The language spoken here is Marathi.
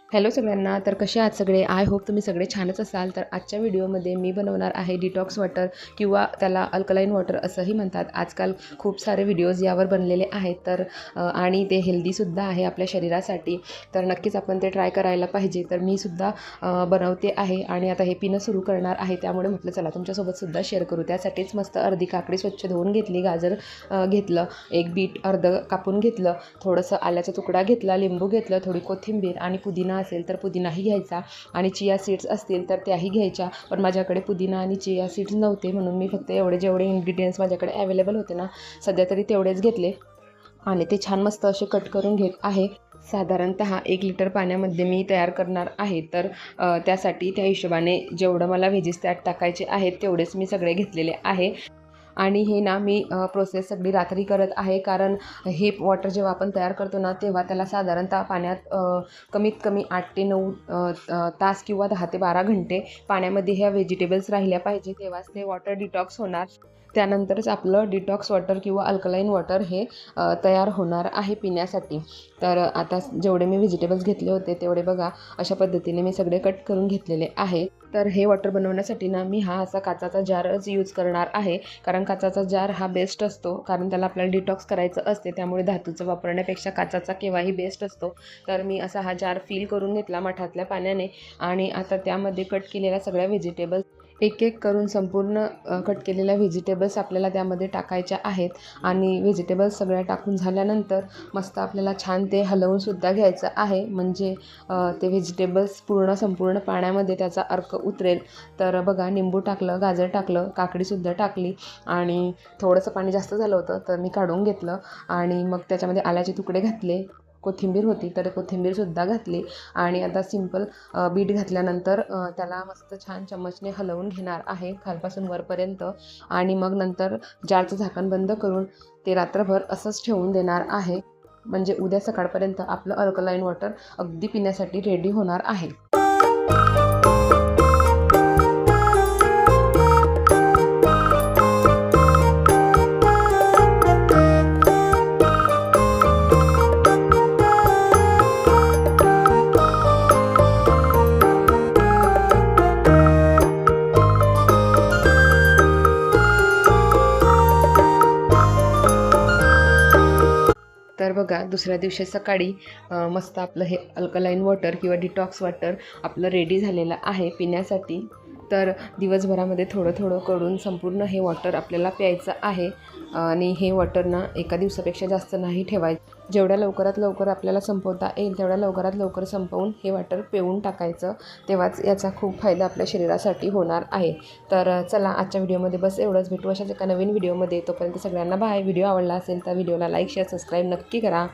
हॅलो सगळ्यांना. तर कसे आहात सगळे? आय होप तुम्ही सगळे छानच असाल. तर आजच्या व्हिडिओमध्ये मी बनवणार आहे डिटॉक्स वॉटर किंवा त्याला अल्कलाईन वॉटर असंही म्हणतात. आजकाल खूप सारे व्हिडिओज यावर बनलेले आहेत. तर आणि ते हेल्दीसुद्धा आहे आपल्या शरीरासाठी. तर नक्कीच आपण ते ट्राय करायला पाहिजे. तर मी सुद्धा बनवते आहे आणि आता हे पिणं सुरू करणार आहे. त्यामुळे म्हटलं चला तुमच्यासोबतसुद्धा शेअर करू. त्यासाठीच मस्त अर्धी काकडी स्वच्छ धुवून घेतली, गाजर घेतलं, एक बीट अर्ध कापून घेतलं, थोडंसं आल्याचा तुकडा घेतला, लिंबू घेतलं, थोडी कोथिंबीर आणि पुदिना असेल तर पुदिनाही घ्यायचा आणि चिया सीड्स असतील तर त्याही घ्यायच्या. पण माझ्याकडे पुदिना आणि चिया सीड्स नव्हते म्हणून मी फक्त जेवढे इन्ग्रेडियंट्स माझ्याकडे अवेलेबल होते ना, सध्या तरी तेवढेच घेतले आणि ते छान मस्त असे कट करून घेत आहे. साधारणतः 1 लिटर पाण्यामध्ये मी तयार करणार आहे. तर त्यासाठी त्या हिशोबाने जेवढं मला व्हेजीस त्यात टाकायचे आहेत तेवढेच मी सगळे घेतलेले आहे. आणि हे ना मी प्रोसेस सगळी रात्री करत आहे, कारण हे वॉटर जेव्हा आपण तयार करतो ना तेव्हा त्याला साधारणतः पाण्यात कमीत कमी 8 ते 9 तास किंवा 10 ते 12 घंटे पाण्यामध्ये ह्या व्हेजिटेबल्स राहिल्या पाहिजे, तेव्हाच ते वॉटर डिटॉक्स होणार. त्यानंतरच आपलं डिटॉक्स वॉटर किंवा अल्कलाईन वॉटर हे तयार होणार आहे पिण्यासाठी. तर आता जेवढे मी व्हेजिटेबल्स घेतले होते तेवढे बघा अशा पद्धतीने मी सगळे कट करून घेतलेले आहे. तर हे वॉटर बनवण्यासाठी ना मी हा असा काचाचा जारच यूज करणार आहे, कारण काचाचा जार हा बेस्ट असतो, कारण त्याला आपल्याला डिटॉक्स करायचं असते. त्यामुळे धातूचं वापरण्यापेक्षा काचाचा केव्हाही बेस्ट असतो. तर मी असा हा जार फिल करून घेतला मठातल्या पाण्याने आणि आता त्यामध्ये कट केलेल्या सगळ्या व्हेजिटेबल्स एक एक करून संपूर्ण कट केलेल्या व्हेजिटेबल्स आपल्याला त्यामध्ये टाकायच्या आहेत. आणि व्हेजिटेबल्स सगळ्या टाकून झाल्यानंतर मस्त आपल्याला छान ते हलवूनसुद्धा घ्यायचं आहे, म्हणजे ते व्हेजिटेबल्स संपूर्ण पाण्यामध्ये त्याचा अर्क उतरेल. तर बघा निंबू टाकलं, गाजर टाकलं, काकडीसुद्धा टाकली आणि थोडंसं पाणी जास्त झालं होतं तर मी काढून घेतलं आणि मग त्याच्यामध्ये आल्याचे तुकडे घातले, कोथिंबीर होती तर कोथिंबीरसुद्धा घातली आणि आता सिंपल बीट घातल्यानंतर त्याला मस्त छान चम्मचने हलवून घेणार आहे खालपासून वरपर्यंत. आणि मग नंतर जारचं झाकण बंद करून ते रात्रभर असंच ठेवून देणार आहे, म्हणजे उद्या सकाळपर्यंत आपलं अल्कलाईन वॉटर अगदी पिण्यासाठी रेडी होणार आहे. तर बघा दुसऱ्या दिवशी सकाळी मस्त आपलं हे अल्कलाईन वॉटर किंवा डिटॉक्स वॉटर आपलं रेडी झालेलं आहे पिण्यासाठी. तर दिवसभरामध्ये थोडं थोडं करून संपूर्ण हे वॉटर आपल्याला प्यायचं आहे आणि हे वॉटर ना एका दिवसापेक्षा जास्त नाही ठेवायचं. जेवढ्या लवकरात लवकर आपल्याला संपवता येईल तेवढ्या लवकरात लवकर संपवून हे वॉटर पिऊन टाकायचं, तेव्हाच याचा खूप फायदा आपल्या शरीरासाठी होणार आहे. तर चला आजच्या व्हिडिओमध्ये बस एवढंच. भेटू अशाच एका नवीन व्हिडिओमध्ये. तोपर्यंत सगळ्यांना बाय. व्हिडिओ आवडला असेल तर व्हिडिओला लाईक, शेअर, सबस्क्राईब नक्की करा.